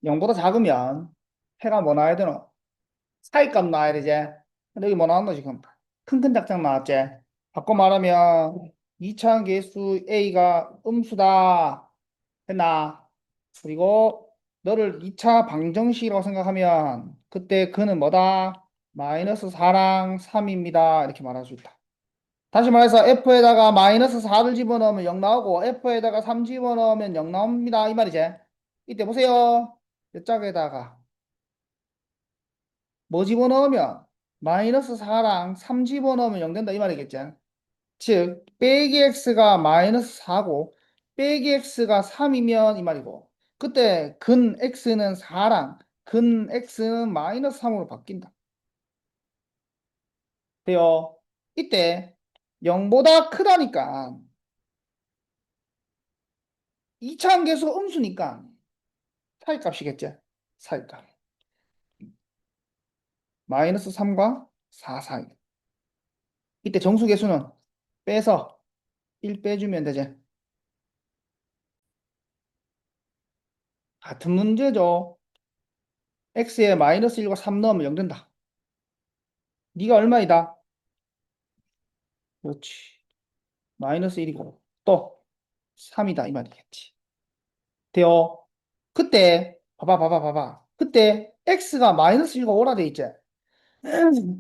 0보다 작으면 해가 뭐 나와야 되노? 사이값 나와야 되지. 근데 여기 뭐 나왔노, 지금? 큰 작작 나왔지? 바꿔 말하면 2차원 계수 A가 음수다. 됐나? 그리고 너를 2차 방정식이라고 생각하면 그때 그는 뭐다? 마이너스 4랑 3입니다. 이렇게 말할 수 있다. 다시 말해서 F에다가 마이너스 4를 집어넣으면 0 나오고 F에다가 3 집어넣으면 0 나옵니다. 이 말이지. 이때 보세요. 이 짝에다가 뭐 집어넣으면 마이너스 4랑 3 집어넣으면 0 된다 이 말이겠지. 즉 빼기 x가 마이너스 4고 빼기 x가 3이면 이 말이고 그때 근 x는 4랑 근 x는 마이너스 3으로 바뀐다. 돼요. 이때 0보다 크다니까 2차함계수 음수니까 사이값이겠지. 사이값. 마이너스 3과 4 사이. 이때 정수계수는 빼서 1 빼주면 되지. 같은 문제죠. x에 마이너스 1과 3 넣으면 0 된다. 네가 얼마이다? 그렇지. 마이너스 1이고 또 3이다 이 말이겠지. 돼요. 그때 봐봐. 그때 x가 마이너스 1과 5라 돼 있지.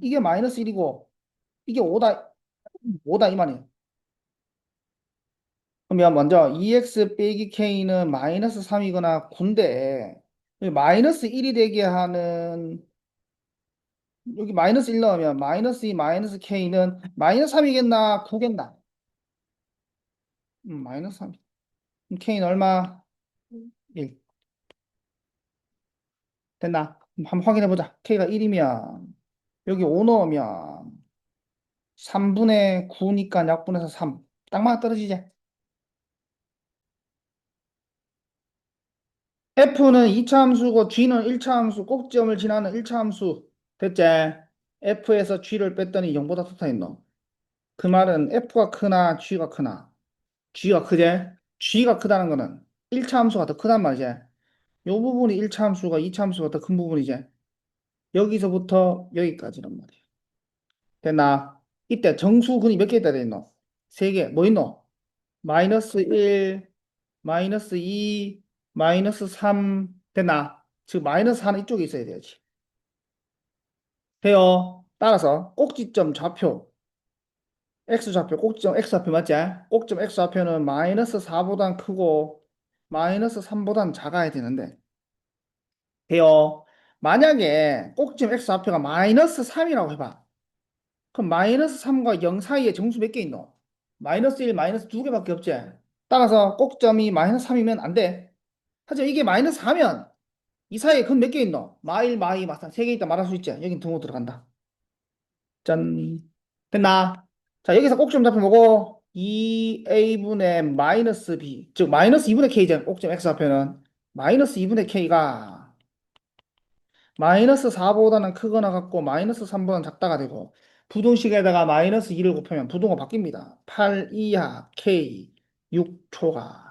이게 마이너스 1이고 이게 5다 이 말이야. 그러면 먼저 2x 빼기 k는 마이너스 3이거나 9인데 마이너스 1이 되게 하는 여기 마이너스 1 넣으면 마이너스 2 마이너스 k는 마이너스 3이겠나 9겠나? 마이너스 3. 그럼 k는 얼마? 1. 됐나? 한번 확인해 보자. k가 1이면 여기 5 넣으면 3분의 9니까 약분해서 3. 딱 맞아 떨어지지? f는 2차 함수고 g는 1차 함수, 꼭지점을 지나는 1차 함수. 됐지? f에서 g를 뺐더니 0보다 좋다 했노. 그 말은 f가 크나 g가 크나? g가 크지? g가 크다는 거는 1차 함수가 더 크단 말이지. 요 부분이 1차 함수가 2차 함수가 더 큰 부분이지. 여기서부터 여기까지란 말이야. 됐나? 이때 정수근이 몇 개 있다 돼 있노? 세 개. 뭐 있노? 마이너스 1, 마이너스 2, 마이너스 3 됐나? 즉 마이너스 4는 이쪽에 있어야 되지. 돼요. 따라서 꼭지점 좌표 x좌표 꼭지점 x좌표 맞지? 꼭지점 x좌표는 마이너스 4보단 크고 마이너스 3보단 작아야 되는데 돼요. 만약에 꼭지점 x좌표가 마이너스 3이라고 해봐. 그럼 마이너스 3과 0 사이에 정수 몇 개 있노? 마이너스 1, 마이너스 2개밖에 없지. 따라서 꼭점이 마이너스 3이면 안 돼. 하지만 이게 마이너스 4면 이 사이에 근 몇 개 있노? 마일, 마이, 마산 3개 있다 말할 수 있지. 여긴 등호 들어간다. 짠. 됐나? 자, 여기서 꼭지점 잡혀 뭐고? 2a분의 마이너스 b. 즉, 마이너스 2분의 k잖아. 꼭지점 x좌표는. 마이너스 2분의 k가 마이너스 4보다는 크거나 같고 마이너스 3보다는 작다가 되고 부등식에다가 마이너스 2를 곱하면 부등호 바뀝니다. 8 이하 k 6초가.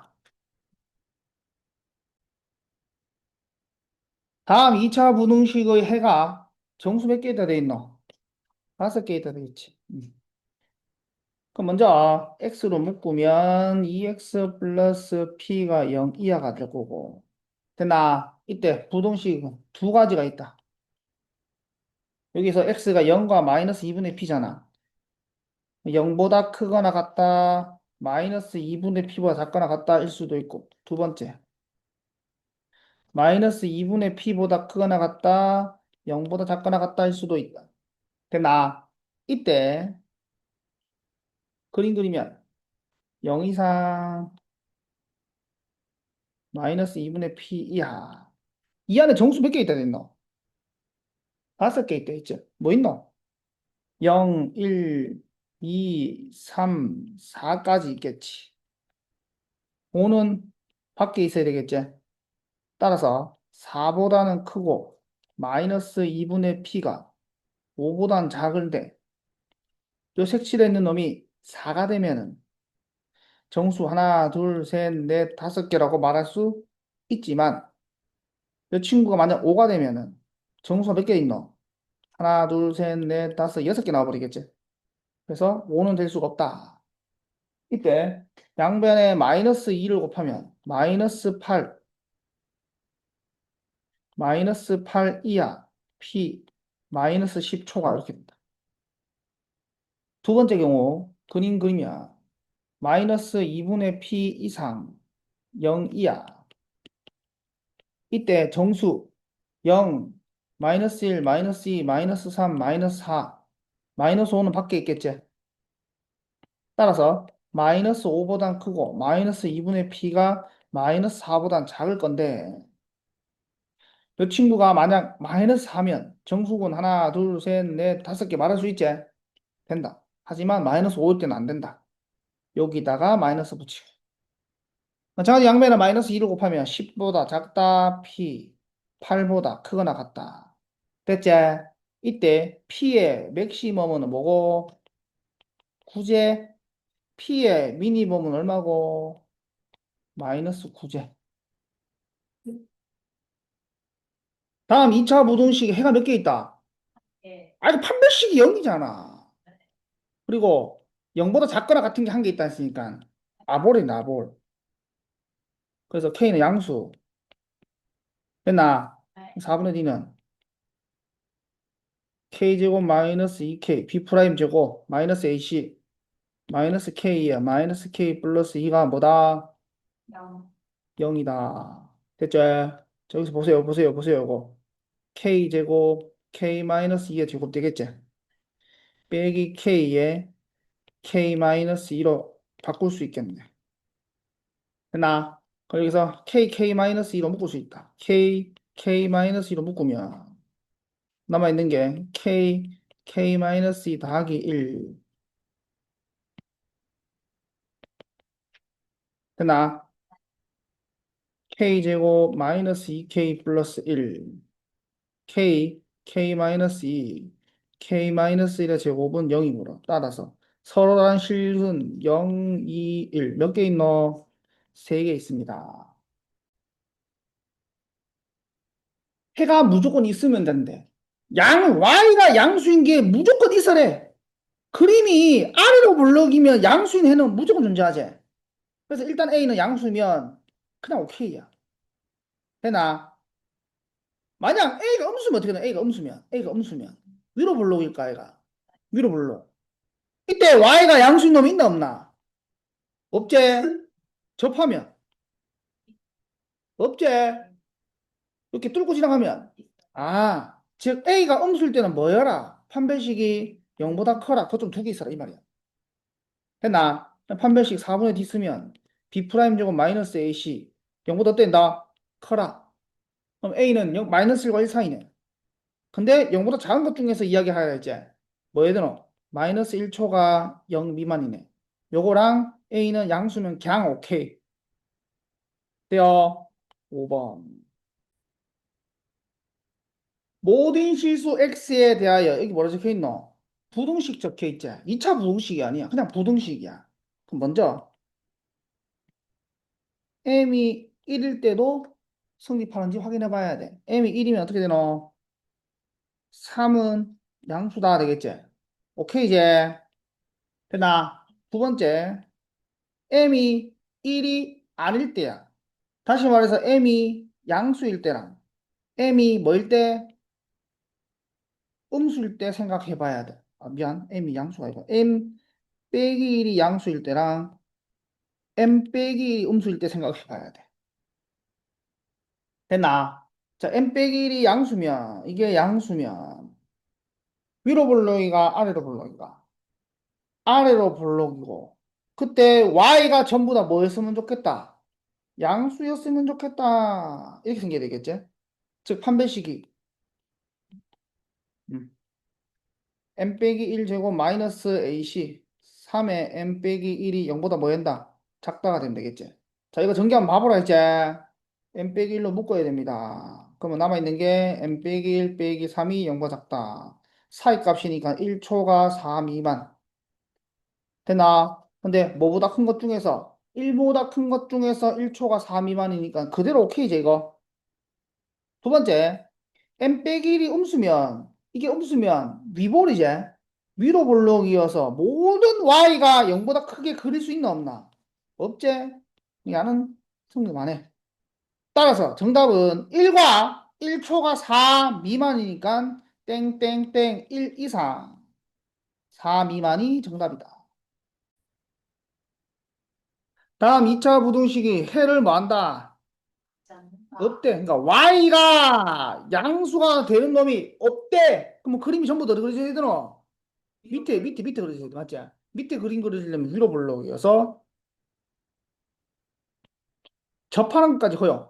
다음 2차 부등식의 해가 정수 몇 개 있다 돼 있노? 5개 있다 돼 있지. 그럼 먼저 x로 묶으면 2x 플러스 p가 0 이하가 될 거고 됐나? 이때 부등식 두 가지가 있다. 여기서 x가 0과 마이너스 2분의 p잖아. 0보다 크거나 같다. 마이너스 2분의 p보다 작거나 같다 일 수도 있고 두 번째 마이너스 2분의 p보다 크거나 같다. 0보다 작거나 같다 일 수도 있다. 됐나? 이때 그림 그리면 0 이상 마이너스 2분의 p 이하 이 안에 정수 몇 개 있다 됐노? 5개 있다 했죠. 뭐 있노? 0, 1, 2, 3, 4까지 있겠지. 5는 밖에 있어야 되겠지. 따라서 4보다는 크고 마이너스 2분의 p가 5보다는 작은데 요 색칠해 있는 놈이 4가 되면은 정수 하나, 둘, 셋, 넷, 5개라고 말할 수 있지만 이 친구가 만약 5가 되면은 정수가 몇 개 있노? 하나, 둘, 셋, 넷, 다섯, 여섯 개 나와버리겠지. 그래서 5는 될 수가 없다. 이때 양변에 마이너스 2를 곱하면 마이너스 8, 마이너스 8 이하, P, 마이너스 10초가 이렇게 된다. 두 번째 경우 그림 그림이야. 마이너스 2분의 P 이상 0 이하. 이때 정수 0, 마이너스 1, 마이너스 2, 마이너스 3, 마이너스 4, 마이너스 5는 밖에 있겠지. 따라서 마이너스 5보단 크고 마이너스 2분의 P가 마이너스 4보단 작을 건데 이 친구가 만약 마이너스 4면 정수군 하나, 둘, 셋, 넷, 다섯 개 말할 수 있지? 된다. 하지만 마이너스 5일 때는 안 된다. 여기다가 마이너스 붙이고. 마찬가지 양면에 마이너스 2를 곱하면 10보다 작다, P, 8보다 크거나 같다. 됐지? 이때 P의 맥시멈은 뭐고? 구제, P의 미니멈은 얼마고? 마이너스 9제. 다음 2차 부등식 해가 몇 개 있다? 아니, 판별식이 0이잖아. 그리고 0보다 작거나 같은 게 한 개 있다 했으니까 아볼이네, 아볼. 그래서 K는 양수. 됐나? 4분의 D는 K제곱 마이너스 2K, B'제곱 마이너스 AC, 마이너스 K야. 마이너스 K 플러스 2가 뭐다? 0이다. 됐죠? 저기서 보세요, 보세요, 보세요, 이거. K제곱, K 마이너스 2의 제곱 되겠지? 빼기 K에 K 마이너스 2로 바꿀 수 있겠네. 됐나? 거기서 K 마이너스 2로 묶을 수 있다. K 마이너스 2로 묶으면 남아있는 게 K 마이너스 2 더하기 1. 됐나? K제곱 마이너스 2K 플러스 1. K 마이너스 2. K 마이너스 1의 제곱은 0이므로 따라서 서로 다른 실수는 0, 2, 1. 몇 개 있노? 3개 있습니다. 해가 무조건 있으면 된대. Y가 양수인 게 무조건 있어래. 그림이 아래로 블럭이면 양수인 해는 무조건 존재하지. 그래서 일단 A는 양수면 그냥 오케이야. 되나? 만약 A가 음수면 어떻게 되나? A가 음수면. 위로 블록일까, A가? 위로 블록. 이때 Y가 양수인 놈이 있나, 없나? 없지? 접하면. 없지? 이렇게 뚫고 지나가면. 아, 즉 A가 음수일 때는 뭐여라? 판별식이 0보다 커라. 그거 좀 두 개 있어라, 이 말이야. 했나? 판별식 4분의 D 쓰면 B 프라임 제곱 마이너스 AC 0보다 어땠다? 커라. 그럼 A는 0, 마이너스 1과 1 사이네. 근데 0보다 작은 것 중에서 이야기해야 할지. 뭐 예를 들어 마이너스 1초가 0 미만이네. 요거랑 A는 양수면 그냥 오케이. 돼요? 5번. 모든 실수 X에 대하여 여기 뭐라 적혀 있노? 부등식 적혀 있지. 2차 부등식이 아니야. 그냥 부등식이야. 그럼 먼저 M이 1일 때도 성립하는지 확인해 봐야 돼. M이 1이면 어떻게 되노? 3은 양수다 되겠지? 오케이 이제 됐나? 두 번째 M이 1이 아닐 때야. 다시 말해서 M이 양수일 때랑 M이 뭐일 때? 음수일 때 생각해 봐야 돼. 아, 미안. M이 양수가 아니고 M 빼기 1이 양수일 때랑 M 빼기 1이 음수일 때 생각해 봐야 돼. 됐나? 자, M 빼기 1이 양수면 이게 양수면 위로 볼록이가 아래로 볼록이가 아래로 볼록이고 그때 Y가 전부 다 뭐였으면 좋겠다? 양수였으면 좋겠다. 이렇게 생겨야 되겠지? 즉 판별식이 음. m 빼기 1 제곱 마이너스 AC 3의 m 빼기 1이 0보다 뭐 한다? 작다가 되면 되겠지? 자 이거 전개 한번 봐보라 했지? m 빼기 1로 묶어야 됩니다. 그러면 남아있는 게 m 빼기 1 빼기 3이 0보다 작다. 사이 값이니까 1초가 4 미만. 되나? 근데 뭐보다 큰 것 중에서 1보다 큰 것 중에서 1초가 4 미만이니까 그대로 오케이지 이거. 두 번째, n 빼기 1이 음수면, 이게 음수면 위볼이지. 위로 볼록이어서 모든 y가 0보다 크게 그릴 수 있나 없나? 없지? 야는 성립 안 해. 따라서 정답은 1과 1초가 4 미만이니까 땡땡땡 1 이상 4 미만이 정답이다. 다음 2차 부등식이 해를 뭐한다? 없대. 그러니까 y가 양수가 되는 놈이 없대. 그럼 그림이 전부 다 그려져야 되잖아. 밑에 그려져야 돼. 맞지? 밑에 그림 그려지려면 위로 볼록이어서 접하는 것까지 허용.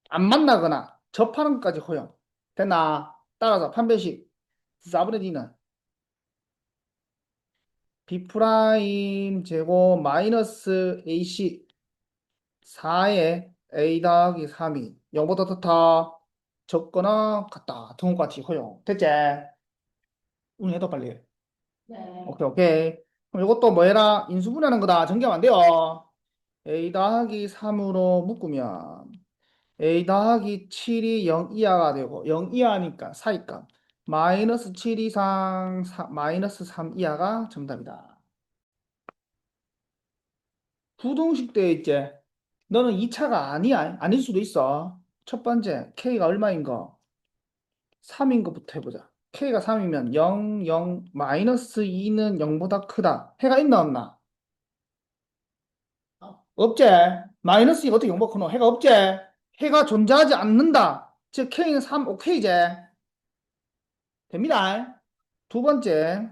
안 만나거나 접하는 것까지 허용. 됐나? 따라서 판별식 4분의 d는 b 프라임 제곱 마이너스 ac 4에 a 더하기 3이 0보다 더 적거나 같다. 등호같이 허용. 됐지? 오늘 해도 빨리 해. 오케이, 오케이. 그럼 이것도 뭐 해라? 인수분해하는 거다. 정리하면 안 돼요. a 더하기 3으로 묶으면 a 더하기 7이 0 이하가 되고 0 이하니까 사이값 마이너스 7 이상 마이너스 3 이하가 정답이다. 부등식 돼 있지? 너는 2차가 아니야. 아닐 수도 있어. 첫 번째, K가 얼마인 거? 3인 것부터 해보자. K가 3이면 0, 0, 마이너스 2는 0보다 크다. 해가 있나 없나? 없지? 마이너스 2가 어떻게 0보다 크노? 해가 없지? 해가 존재하지 않는다. 즉, K는 3, 오케이지? 됩니다. 두 번째,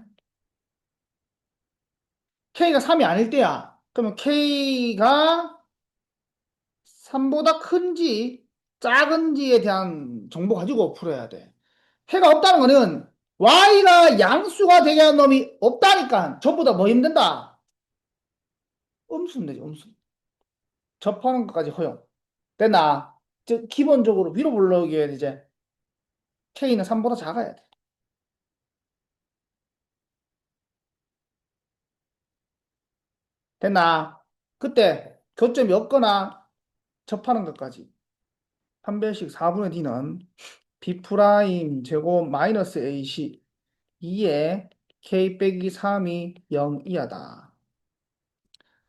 K가 3이 아닐 때야. 그러면 K가 3보다 큰지 작은지에 대한 정보 가지고 풀어야 돼. 해가 없다는 거는 y가 양수가 되게 한 놈이 없다니까. 전부 다 뭐 힘든다? 음수면 되지, 음수. 접하는 것까지 허용. 됐나? 즉, 기본적으로 위로 불러오게 해야 되지. k는 3보다 작아야 돼. 됐나? 그때 교점이 없거나 접하는 것까지. 판별식 4분의 d는 b 프라임 제곱 마이너스 ac 2에 k 빼기 3이 0 이하다.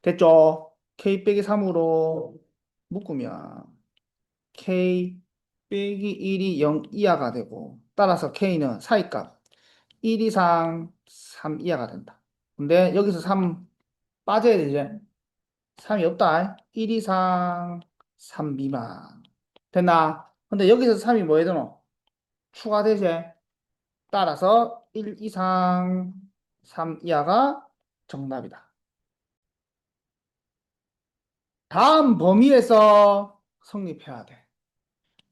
됐죠? k 빼기 3으로 묶으면 k 빼기 1이 0 이하가 되고 따라서 k는 사이값 1 이상 3 이하가 된다. 근데 여기서 3 빠져야 되지? 3이 없다. 1 이상 3 미만. 됐나? 근데 여기서 3이 뭐 해야 되노? 추가되지? 따라서 1 이상 3 이하가 정답이다. 다음 범위에서 성립해야 돼.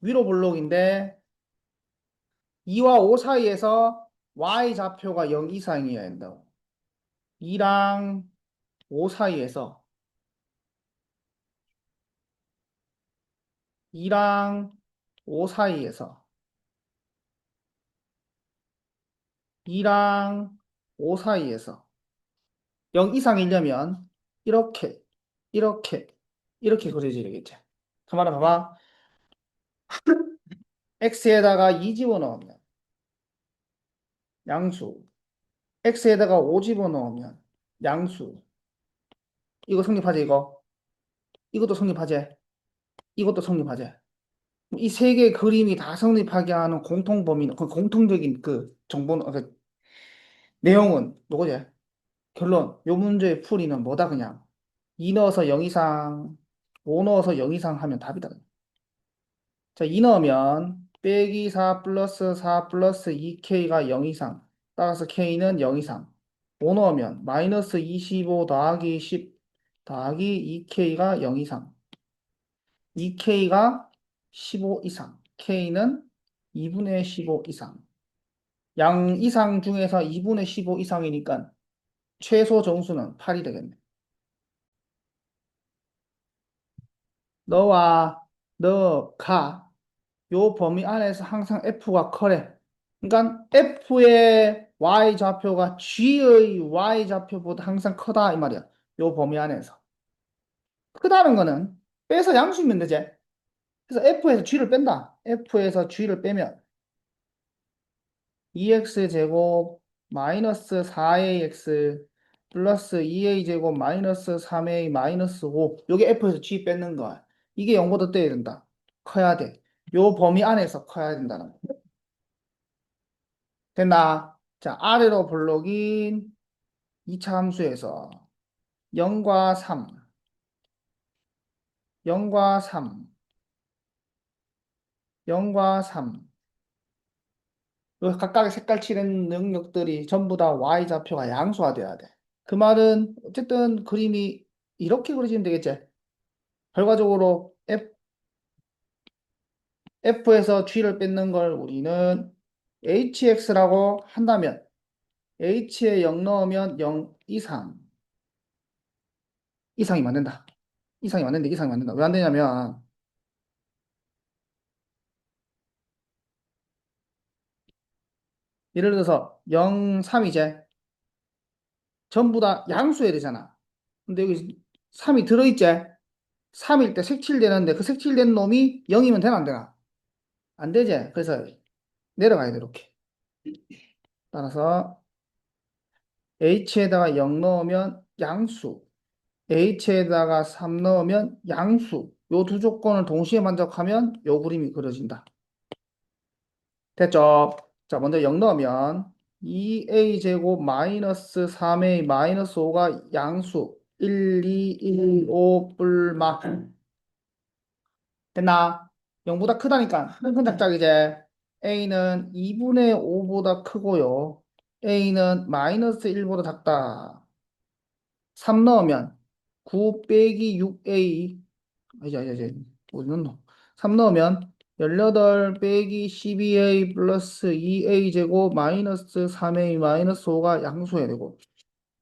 위로 블록인데 2와 5 사이에서 y좌표가 0 이상이어야 된다고. 2랑 5 사이에서 2랑 5 사이에서 2랑 5 사이에서 0 이상이려면 이렇게 이렇게 이렇게 그려져야 되겠지. 가만히 봐봐. x에다가 2 집어넣으면 양수, x에다가 5 집어넣으면 양수. 이거 성립하지 이거. 이것도 성립하지. 이것도 성립하지. 이 세 개의 그림이 다 성립하게 하는 공통 범위는 그 공통적인 그 정보는 그 내용은 뭐지? 결론. 요 문제의 풀이는 뭐다 그냥. 2 넣어서 0 이상, 5 넣어서 0 이상 하면 답이다. 자, 2 넣으면 빼기 4 플러스 4 플러스 2k가 0 이상. 따라서 k는 0 이상. 5 넣으면 마이너스 25 더하기 10 더하기 2k가 0 이상. 2k가 15 이상. k는 2분의 15 이상. 양 이상 중에서 2분의 15 이상이니까 최소 정수는 8이 되겠네. 너와 너가 요 범위 안에서 항상 f가 커래. 그러니까 f의 y좌표가 g의 y좌표보다 항상 크다 이 말이야. 요 범위 안에서. 크다는 거는 빼서 양수면 되지. 그래서 F에서 G를 뺀다. F에서 G를 빼면 2x 제곱 마이너스 4ax 플러스 2a 제곱 마이너스 3a 마이너스 5. 요게 F에서 G 뺏는 거야. 이게 0보다 떼야 된다. 커야 돼. 요 범위 안에서 커야 된다는 거. 됐나? 자, 아래로 블록인 2차 함수에서 0과 3, 0과 3, 0과 3. 요 각각의 색깔 칠한 능력들이 전부 다 y좌표가 양수화돼야 돼. 그 말은 어쨌든 그림이 이렇게 그려지면 되겠지. 결과적으로 F에서 G를 뺏는 걸 우리는 HX라고 한다면 H에 0 넣으면 0 이상. 이상이 맞는다. 이상이 맞는데 이상이 맞는다. 왜 안 되냐면 예를 들어서 0, 3이제 전부 다 양수해야 되잖아. 근데 여기 3이 들어있지? 3일 때 색칠되는데 그 색칠된 놈이 0이면 되나 안 되나? 안 되지? 그래서 내려가야 돼, 이렇게. 따라서 H에다가 0 넣으면 양수, H에다가 3 넣으면 양수. 요 두 조건을 동시에 만족하면 요 그림이 그려진다. 됐죠? 자, 먼저 0 넣으면 2a 제곱 마이너스 3a 마이너스 5가 양수 1, 2, 1, 5 뿔마 됐나? 0보다 크다니까 큰 작작이지. a는 2분의 5보다 크고요. a는 마이너스 1보다 작다. 3 넣으면 9 빼기 6a 이제 어디 넣노? 3 넣으면 18 빼기 12a 플러스 2a 제곱 마이너스 3a 마이너스 5가 양수해야 되고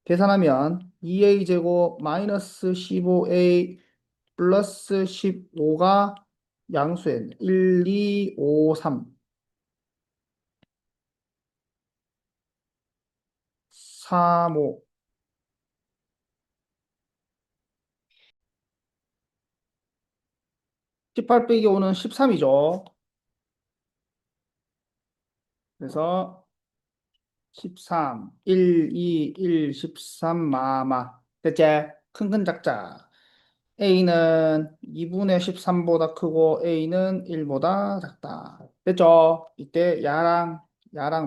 계산하면 2a 제곱 마이너스 15a 플러스 15가 양수해. 1, 2, 5, 3, 3, 5. 18 빼기 5는 13이죠. 그래서 13, 1, 2, 1, 13, 마마. 됐지? 큰 작자. A는 2분의 13보다 크고 A는 1보다 작다. 됐죠? 이때 야랑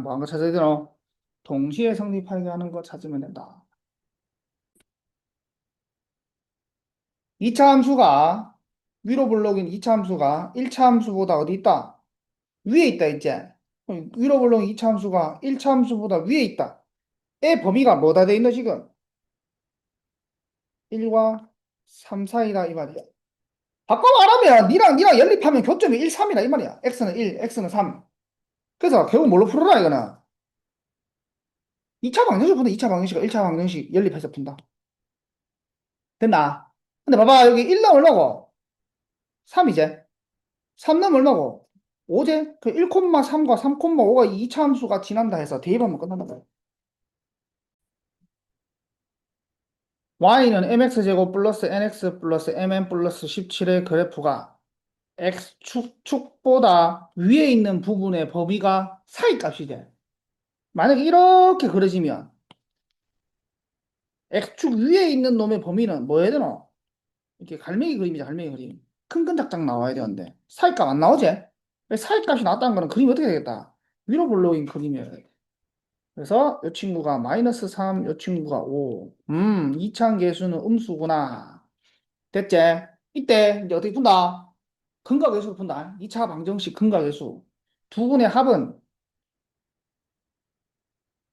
뭐 한 거 찾아야 되노? 동시에 성립하게 하는 거 찾으면 된다. 2차 함수가 위로 블록인 2차 함수가 1차 함수보다 어디 있다? 위에 있다 이제. 위로 블록인 2차 함수가 1차 함수보다 위에 있다. 의 범위가 뭐다 돼 있노 지금? 1과 3 사이다 이 말이야. 바꿔 말하면 니랑 연립하면 교점이 1, 3이다 이 말이야. x는 1, x는 3. 그래서 결국 뭘로 풀어라 이거는? 2차 방정식 푼다. 2차 방정식과 1차 방정식 연립해서 푼다. 됐나? 근데 봐봐 여기 1 넣으면 얼마고? 3이제. 3 넣으면 얼마고? 5제? 그 1,3과 3,5가 2차 함수가 지난다 해서 대입하면 끝난다. y는 mx제곱 플러스 nx 플러스 mn 플러스 17의 그래프가 x축보다 위에 있는 부분의 범위가 사이값이 돼. 만약에 이렇게 그려지면 x축 위에 있는 놈의 범위는 뭐 해야 되노? 이렇게 갈매기 그림이죠, 갈매기 그림. 큰 작작 나와야 되는데 사이값 안 나오지? 사이값이 나왔다는 거는 그림이 어떻게 되겠다? 위로 블록인 그림이어야 돼. 그래서 이 친구가 마이너스 3, 이 친구가 5. 이차항 계수는 음수구나. 됐지? 이때 이제 어떻게 푼다? 근각계수로 푼다. 2차 방정식 근각계수. 두 분의 합은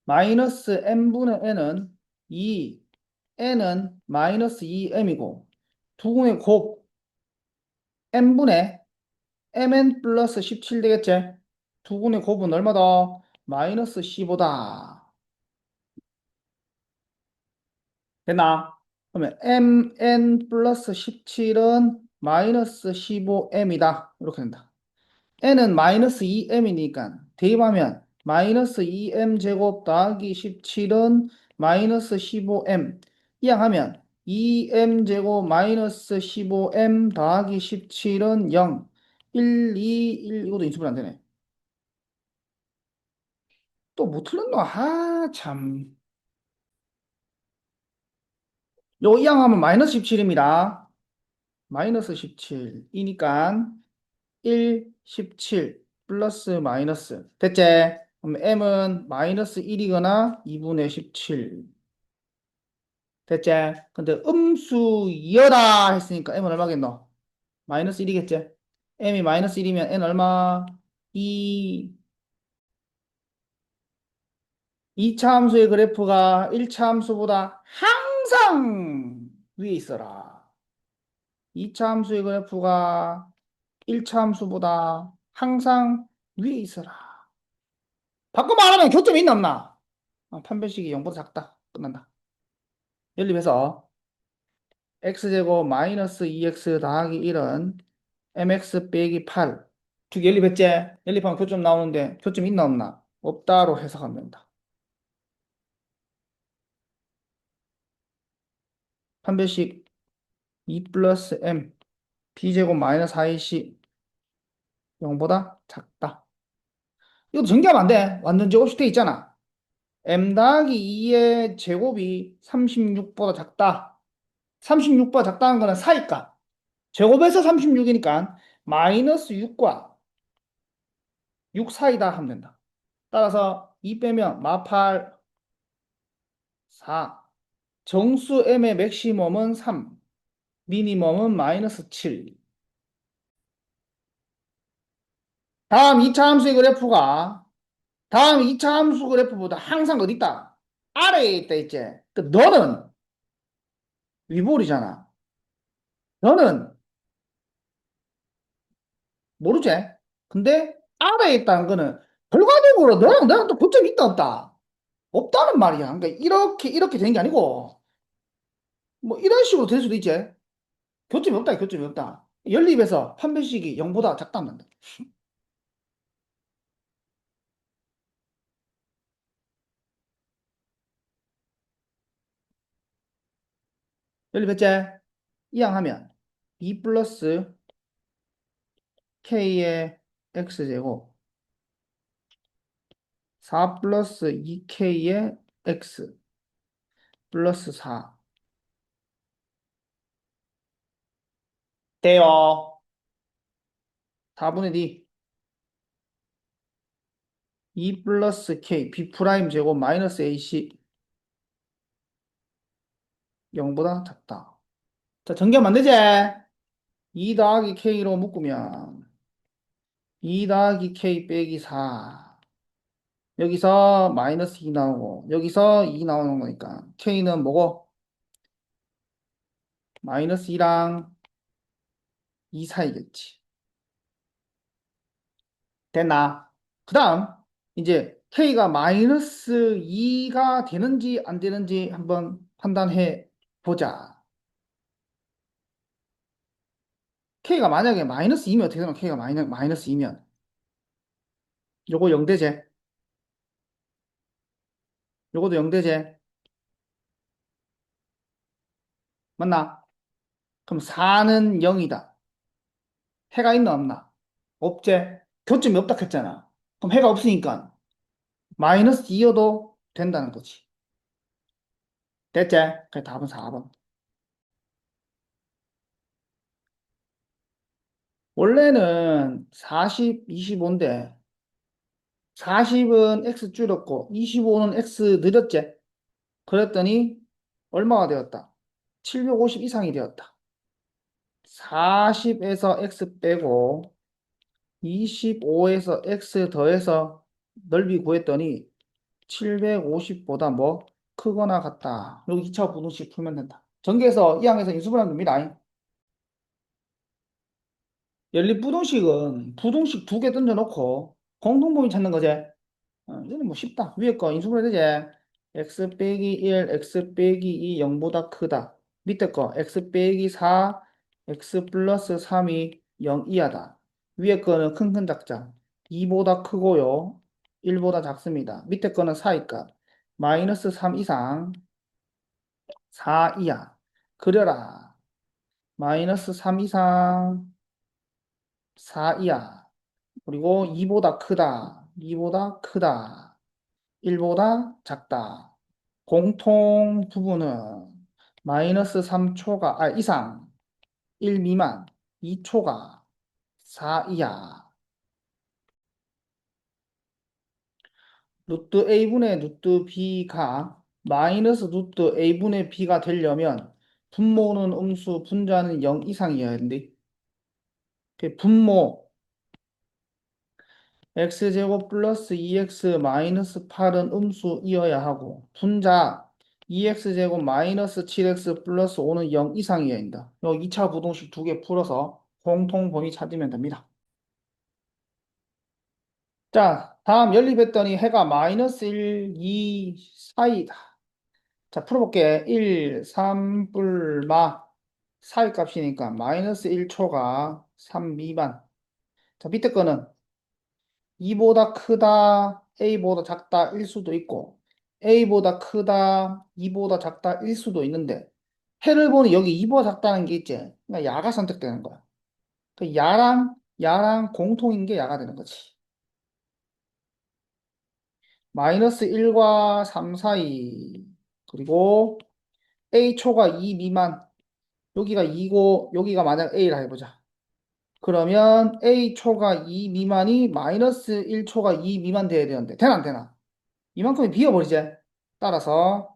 마이너스 n분의 n은 2, n은 마이너스 2m이고 두 분의 곱 n분의 mn 플러스 17 되겠지? 두 분의 곱은 얼마다? 마이너스 15다. 됐나? 그러면 mn 플러스 17은 마이너스 15m이다. 이렇게 된다. n은 마이너스 2m이니까 대입하면 마이너스 2m 제곱 더하기 17은 마이너스 15m. 이항하면 2m 제곱 마이너스 15m 더하기 17은 0. 1, 2, 1 이것도 인수분 안 되네. 또 뭐 틀렸노? 아, 참. 요거 이항하면 마이너스 17입니다. 마이너스 17이니까 1, 17 플러스 마이너스. 됐지? 그럼 m은 마이너스 1이거나 2분의 17. 됐지? 근데 음수여라 했으니까 m은 얼마겠노? 마이너스 1이겠지? m이 마이너스 1이면 n 얼마? 2. 2차 함수의 그래프가 1차 함수보다 항상 위에 있어라. 2차 함수의 그래프가 1차 함수보다 항상 위에 있어라. 바꿔 말하면 교점이 있나 없나? 판별식이 0보다 작다. 끝난다. 연립해서 x제곱 마이너스 2x 더하기 1은 mx 빼기 8. 두 개 연립했지? 연립하면 교점 나오는데 교점이 있나 없나? 없다로 해석하면 된다. 판별식 2 플러스 m b제곱 마이너스 4ac 0보다 작다. 이것도 전개하면 안 돼. 완전 제곱식 돼 있잖아. m 더하기 2의 제곱이 36보다 작다. 36보다 작다는 거는 사이값. 제곱에서 36이니까 마이너스 6과 6 사이다 하면 된다. 따라서 2 빼면 마팔 4. 정수 m의 맥시멈은 3. 미니멈은 마이너스 7. 다음 2차 함수의 그래프가 다음 2차 함수 그래프보다 항상 어디 있다? 아래에 있다 있지? 그 너는 위볼이잖아. 너는 모르지? 근데 아래에 있다는 거는 결과적으로 너랑 나랑 또 고점이 있다 없다? 없다는 말이야. 그러니까 이렇게 되는 게 아니고 뭐 이런 식으로 될 수도 있지. 교점이 없다, 교점이 없다. 연립에서 판별식이 0보다 작다는 다 연립했지? 이항하면 2 플러스 k의 x제곱 4 플러스 2k의 x 플러스 4 돼요. 4분의 d 2 플러스 k b 프라임 제곱 마이너스 ac 0보다 작다. 자, 전개하면 안 되지? 2 더하기 k로 묶으면 2 더하기 k 빼기 4 여기서 마이너스 2 나오고 여기서 2 나오는 거니까 k는 뭐고? 마이너스 2랑 2 사이겠지. 됐나? 그 다음 이제 k가 마이너스 2가 되는지 안 되는지 한번 판단해 보자. k가 만약에 마이너스 2면 어떻게 되나? k가 마이너스 2면 요거 0대제 요것도 0대제 맞나? 그럼 4는 0이다. 해가 있나 없나? 없제. 교점이 없다 했잖아. 그럼 해가 없으니까 마이너스 2여도 된다는 거지. 됐지? 그래 답은 4번. 원래는 40, 25인데 40은 x 줄였고 25는 x 늘렸지? 그랬더니 얼마가 되었다? 750 이상이 되었다. 40에서 x 빼고 25에서 x 더해서 넓이 구했더니 750보다 뭐 크거나 같다. 여기 2차 부등식 풀면 된다. 전개해서 이 항에서 인수분해하면 됩니다. 연립부등식은 부등식 두 개 던져놓고 공통범위 찾는 거지. 이거는 뭐 쉽다. 위에 거 인수분해 되지. x 빼기 1, x 빼기 2, 0보다 크다. 밑에 거 x 빼기 4, x 플러스 3이 0 이하다. 위에 거는 큰 작자. 2보다 크고요. 1보다 작습니다. 밑에 거는 사이값. 마이너스 3 이상, 4 이하. 그려라. 마이너스 3 이상, 4이하. 그리고 2보다 크다. 2보다 크다. 1보다 작다. 공통 부분은 마이너스 3초가, 이상, 1 미만, 2초가, 4 이하. 루트 a분의 루트 b가 마이너스 루트 a분의 b가 되려면 분모는 음수, 분자는 0 이상이어야 되는데 그 분모 x제곱 플러스 2x 마이너스 8은 음수이어야 하고 분자 2x제곱 마이너스 7x 플러스 5는 0 이상이어야 한다. 요 2차 부동식 두 개 풀어서 공통 범위 찾으면 됩니다. 자, 다음 연립했더니 해가 마이너스 1, 2, 4이다. 자, 풀어볼게. 1, 3, 뿔마 사이 값이니까 마이너스 1초가 3 미만. 자, 밑에 거는 2보다 크다, A보다 작다 일 수도 있고 A보다 크다, 2보다 작다 일 수도 있는데 해를 보니 여기 2보다 작다는 게 있지. 그러니까 야가 선택되는 거야. 그 야랑 공통인 게 야가 되는 거지. 마이너스 1과 3 사이 그리고 A초가 2 미만 여기가 2고 여기가 만약 A라 해보자. 그러면 A초가 2 미만이 마이너스 1초가 2 미만 돼야 되는데 되나 안 되나? 이만큼이 비어버리지. 따라서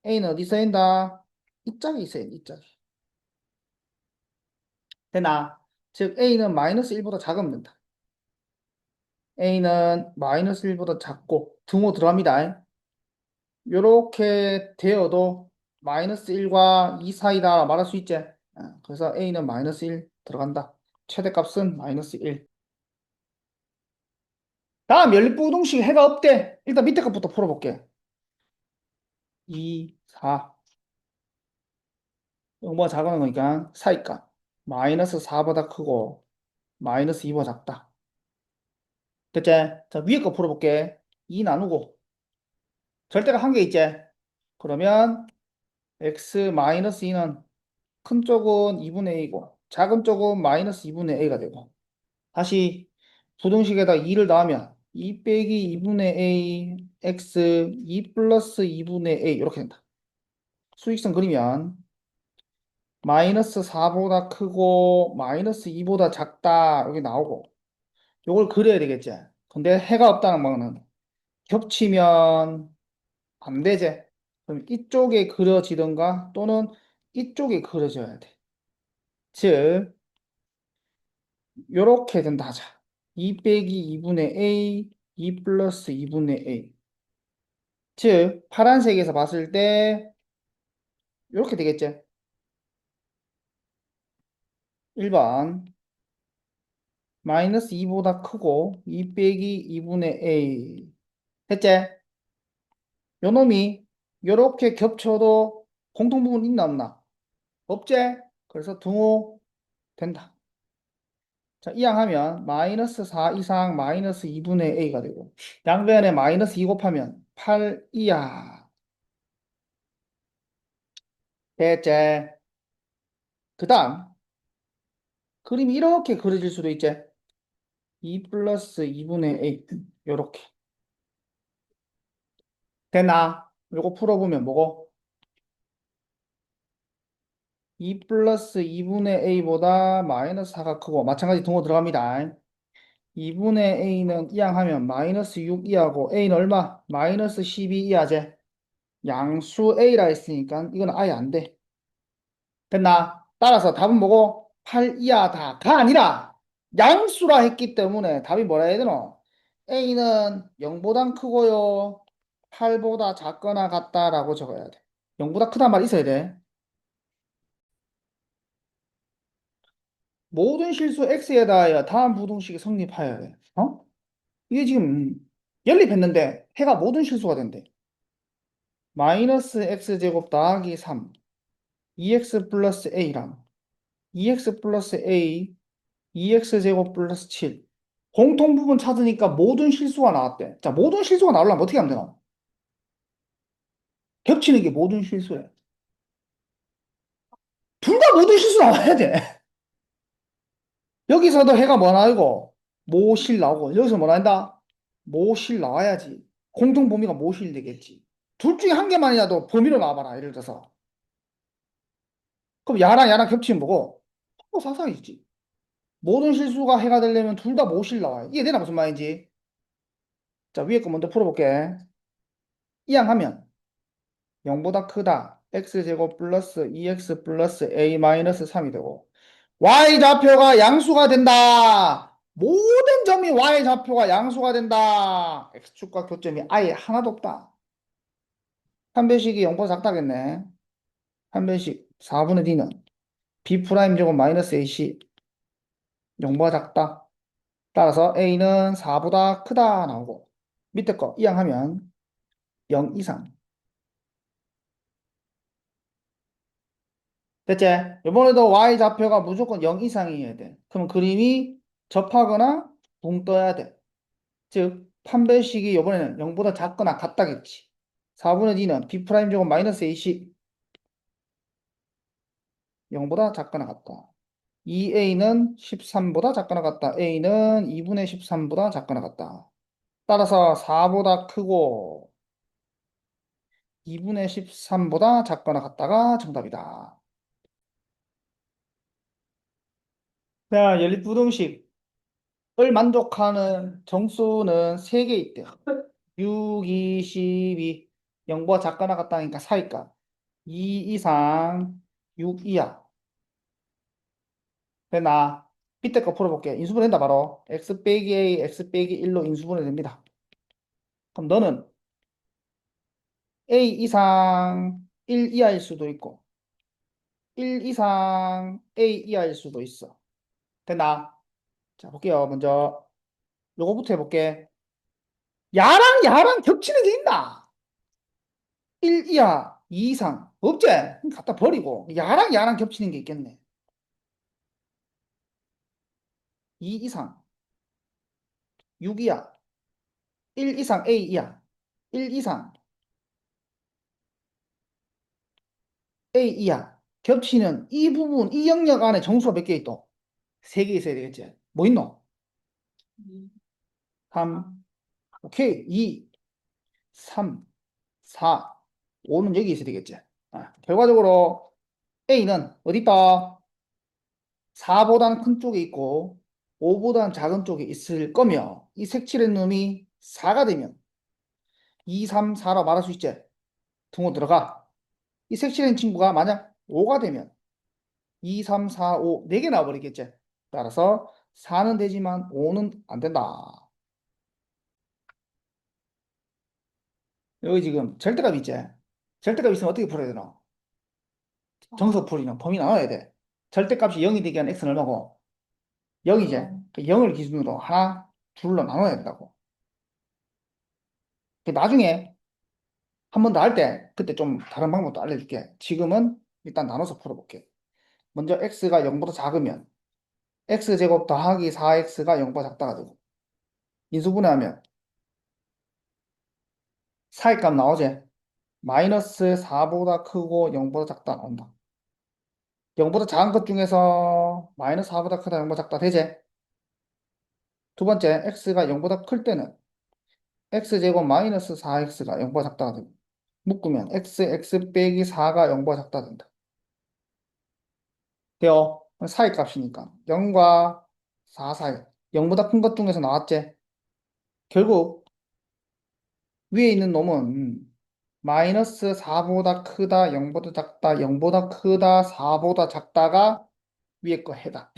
A는 어디 써야 된다? 이 짝에 있어야 돼, 이 짝에. 되나? 즉 A는 마이너스 1보다 작으면 된다. A는 마이너스 1보다 작고 등호 들어갑니다. 요렇게 되어도 마이너스 1과 2 사이다 말할 수 있지. 그래서 A는 마이너스 1 들어간다. 최대값은 마이너스 1. 다음 연립부동식 해가 없대. 일단 밑에 것부터 풀어볼게. 2, 4. 이거 뭐 작은 거니까 사이값. 마이너스 4보다 크고 마이너스 2보다 작다. 됐지? 자, 위에 거 풀어볼게. 2 나누고 절대가 한 개 있지? 그러면 x 마이너스 2는 큰 쪽은 2분의 a이고 작은 쪽은 마이너스 2분의 a가 되고 다시 부등식에다 2를 넣으면 2 빼기 2분의 a x 2 플러스 2분의 a 이렇게 된다. 수직선 그리면 마이너스 4보다 크고 마이너스 2보다 작다 여기 나오고 요걸 그려야 되겠지. 근데 해가 없다는 거는 겹치면 안 되지. 그럼 이쪽에 그려지던가 또는 이쪽에 그려져야 돼. 즉 요렇게 된다 하자. 2 빼기 2분의 a 2 플러스 2분의 a 즉 파란색에서 봤을 때 요렇게 되겠지. 1번 마이너스 2보다 크고 2 빼기 2분의 a 됐지? 요놈이 요렇게 겹쳐도 공통부분 있나 없나? 없지? 그래서 등호 된다. 자, 이항하면 마이너스 4 이상 마이너스 2분의 a가 되고 양변에 마이너스 2 곱하면 8 이하 됐지? 그 다음 그림이 이렇게 그려질 수도 있지? 2 플러스 2분의 a 요렇게 됐나? 요거 풀어보면 뭐고? 2 플러스 2분의 a보다 마이너스 4가 크고 마찬가지 등호 들어갑니다. 2분의 a는 이항하면 마이너스 6 이하고 a는 얼마? 마이너스 12 이하제. 양수 a라 했으니까 이건 아예 안 돼. 됐나? 따라서 답은 뭐고? 8 이하다가 아니라 양수라 했기 때문에 답이 뭐라 해야 되노? a는 0보단 크고요. 8보다 작거나 같다라고 적어야 돼. 0보다 크단 말 있어야 돼. 모든 실수 x에다 해야 다음 부등식이 성립하여야 돼. 어? 이게 지금 연립했는데 해가 모든 실수가 된대. 마이너스 x제곱 더하기 3 2x 플러스 a랑 2x 플러스 a 2x제곱 플러스 7 공통 부분 찾으니까 모든 실수가 나왔대. 자, 모든 실수가 나오려면 어떻게 하면 되나? 겹치는 게 모든 실수야. 둘 다 모든 실수 나와야 돼. 여기서도 해가 뭐 나오고 모실 나오고 여기서 뭐 나온다? 모실 나와야지. 공통 범위가 모실 되겠지. 둘 중에 한 개만이라도 범위로 나와봐라. 예를 들어서. 그럼 야랑 야랑 겹치면 뭐고? 사상이지. 모든 실수가 해가 되려면 둘 다 모실 나와요. 이해되나 무슨 말인지? 자, 위에 거 먼저 풀어볼게. 이항하면 0보다 크다. x제곱 플러스 2x 플러스 a 마이너스 3이 되고 y좌표가 양수가 된다. 모든 점이 y좌표가 양수가 된다. x축과 교점이 아예 하나도 없다. 판별식이 0보다 작다겠네. 판별식 4분의 d는 b 프라임 제곱 마이너스 ac 0보다 작다. 따라서 a는 4보다 크다 나오고 밑에 거 이항하면 0 이상. 됐지? 이번에도 y좌표가 무조건 0 이상이어야 돼. 그럼 그림이 접하거나 붕 떠야 돼. 즉 판별식이 이번에는 0보다 작거나 같다겠지. 4분의 d는 b 프라임 제곱 마이너스 ac 0보다 작거나 같다. 2a는 13보다 작거나 같다. a는 2분의 13보다 작거나 같다. 따라서 4보다 크고 2분의 13보다 작거나 같다가 정답이다. 자, 연립부등식을 만족하는 정수는 3개 있대. 6, 2, 12, 0보다 작거나 같다니까 사이값. 2 이상 6 이하. 됐나? 밑에 거 풀어볼게. 인수분해 된다, 바로. x 빼기 a, x 빼기 1로 인수분해 됩니다. 그럼 너는 a 이상 1 이하일 수도 있고, 1 이상 a 이하일 수도 있어. 됐나? 자, 볼게요. 먼저, 요거부터 해볼게. 야랑 야랑 겹치는 게 있나? 1 이하, 2 이상. 없지? 갖다 버리고. 야랑 야랑 겹치는 게 있겠네. 2 이상, 6 이하, 1 이상 a 이하, 1 이상 a 이하. 겹치는 이 부분, 이 영역 안에 정수가 몇 개 있어? 3개 있어야 되겠지? 뭐 있노? 3, 오케이. 2, 3, 4, 5는 여기 있어야 되겠지? 결과적으로 A는 어디 있다? 4보다는 큰 쪽에 있고 5보다는 작은 쪽에 있을 거며 이 색칠의 놈이 4가 되면 2, 3, 4로 말할 수 있지? 등호 들어가. 이 색칠한 친구가 만약 5가 되면 2, 3, 4, 5, 4개 나와버리겠지? 따라서 4는 되지만 5는 안 된다. 여기 지금 절대값 있지? 절대값 있으면 어떻게 풀어야 되나? 정석 풀이는 범위 나눠야 돼. 절대값이 0이 되게 하는 x는 얼마고? 0이지? 그 0을 기준으로 하나, 둘로 나눠야 된다고. 그 나중에 한 번 더 할 때 그때 좀 다른 방법도 알려줄게. 지금은 일단 나눠서 풀어볼게. 먼저 x가 0보다 작으면 x제곱 더하기 4x가 0보다 작다가 되고 인수분해하면 사이값 나오지? 마이너스 4보다 크고 0보다 작다 나온다. 0보다 작은 것 중에서 마이너스 4보다 크다 0보다 작다 되지? 두 번째 x가 0보다 클 때는 x제곱 마이너스 4x가 0보다 작다가 되고 묶으면 x 빼기 4가 0보다 작다 된다. 돼요? 사이 값이니까 0과 4 사이 0보다 큰 것 중에서 나왔지? 결국 위에 있는 놈은 마이너스 4보다 크다 0보다 작다 0보다 크다 4보다 작다가 위에 거 해다.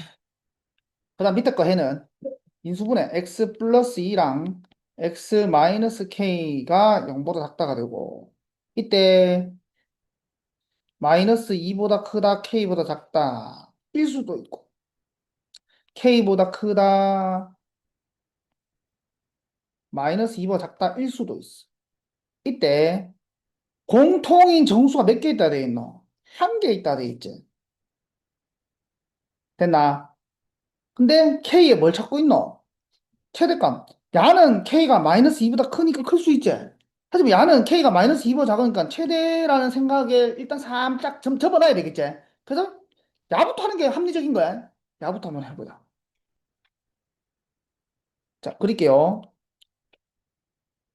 그 다음 밑에 거 해는 인수분해 x 플러스 2랑 x 마이너스 k가 0보다 작다가 되고 이때 마이너스 2보다 크다 k보다 작다 일 수도 있고 k보다 크다 마이너스 2보다 작다 일 수도 있어. 이때 공통인 정수가 몇 개 있다 돼 있노? 한 개 있다 돼 있지. 됐나? 근데 k에 뭘 찾고 있노? 최대값. 야는 k가 마이너스 2보다 크니까 클 수 있지. 하지만 야는 k가 마이너스 2보다 작으니까 최대라는 생각에 일단 살짝 접어놔야 되겠지. 그래서 야부터 하는 게 합리적인 거야. 야부터 한번 해보자. 자, 그릴게요.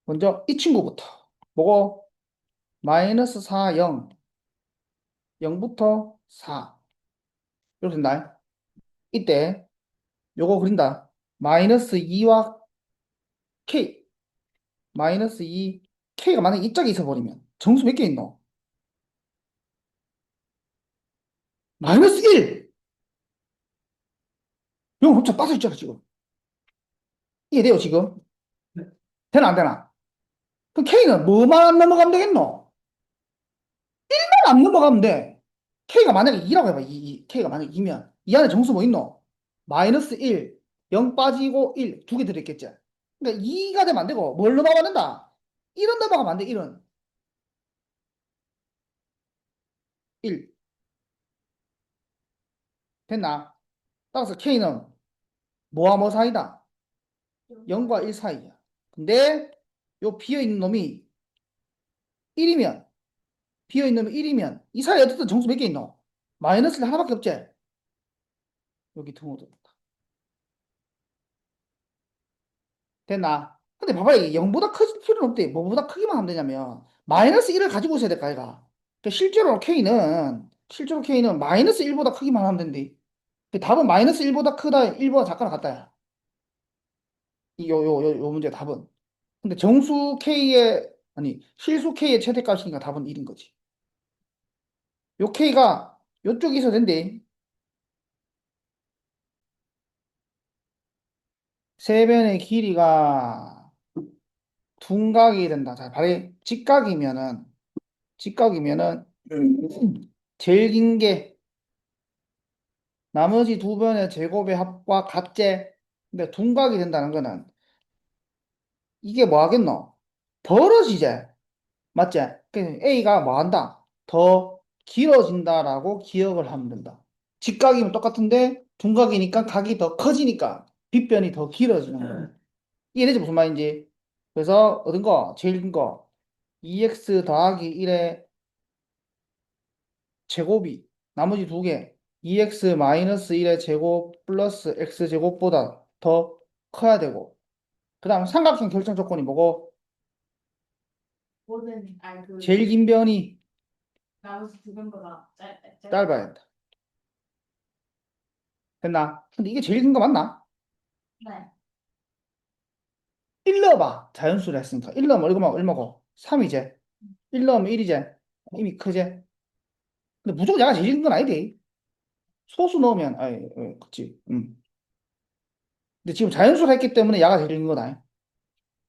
먼저 이 친구부터. 뭐고? 마이너스 4, 0. 0부터 4. 이렇게 된다. 이때 요거 그린다. 마이너스 2와 K. 마이너스 2. K가 만약에 이 짝에 있어버리면 정수 몇 개 있노? 마이너스 1! 형 혼자 빠져있잖아, 지금. 이해돼요, 지금? 네. 되나, 안 되나? 그럼 K는 뭐만 안 넘어가면 되겠노? 안 넘어가면 돼. K가 만약에 2라고 해봐. 2. K가 만약에 2면. 이 안에 정수 뭐 있노? 마이너스 1, 0 빠지고 1, 두 개 들어있겠지. 그러니까 2가 되면 안 되고, 뭘 넘어가면 된다? 1은 넘어가면 안 돼, 1은. 1. 됐나? 따라서 K는 뭐와 뭐 사이다? 0과 1 사이야. 근데 요 비어있는 놈이 1이면, 비어있는 놈이 1이면, 이 사이에 어쨌든 정수 몇 개 있노? 마이너스를 하나밖에 없지? 여기 등호도. 됐나? 근데 봐봐, 이게 0보다 커질 필요는 없대. 뭐보다 크기만 하면 되냐면, 마이너스 1을 가지고 있어야 될까, 이가. 그러니까 실제로 K는 마이너스 1보다 크기만 하면 된대. 그 답은 마이너스 1보다 크다, 1보다 작거나 같다야. 요 문제 답은. 근데 정수 K의, 아니, 실수 K의 최대값이니까 답은 1인 거지. 요 K가 요쪽에 있어야 된대. 세변의 길이가 둔각이 된다. 자, 바로 직각이면은, 제일 긴 게 나머지 두 변의 제곱의 합과 같제. 근데 둔각이 된다는 거는 이게 뭐 하겠노? 벌어지지. 맞지? A가 뭐 한다? 더 길어진다라고 기억을 하면 된다. 직각이면 똑같은데 둔각이니까 각이 더 커지니까 빗변이 더 길어지는 거야. 이해되지? 무슨 말인지? 그래서 얻은 거, 제일 긴 거, 2x 더하기 1의 제곱이 나머지 두 개, 2x 마이너스 1의 제곱 플러스 x 제곱보다 더 커야 되고, 그 다음 삼각형 결정 조건이 뭐고? 모든 아니 제일 긴 변이 나머지 두 명보다 짧아야 한다. 됐나? 근데 이게 제일 긴 거 맞나? 네. 1 넣어봐. 자연수를 했으니까. 1 넣으면 얼마고? 3이제. 1 넣으면 1이제. 이미 크제. 근데 무조건 얘가 제일 긴 건 아니지. 소수 넣으면, 아이, 그치. 근데 지금 자연수를 했기 때문에 얘가 제일 긴 거다.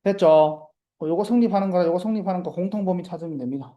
됐죠? 요거 성립하는 거랑 요거 성립하는 거 공통 범위 찾으면 됩니다.